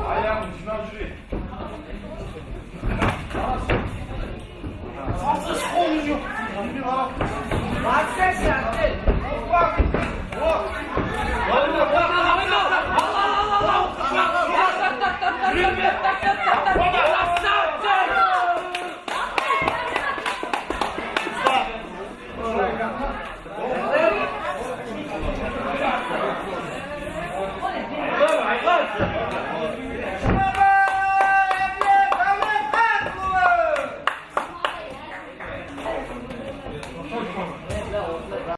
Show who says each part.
Speaker 1: Ayağım şuna şuraya. Safsız olmuyor. Bir bak.
Speaker 2: Bak sen sen.
Speaker 1: Bak. Bak.
Speaker 2: Allah Allah Allah Allah Allah.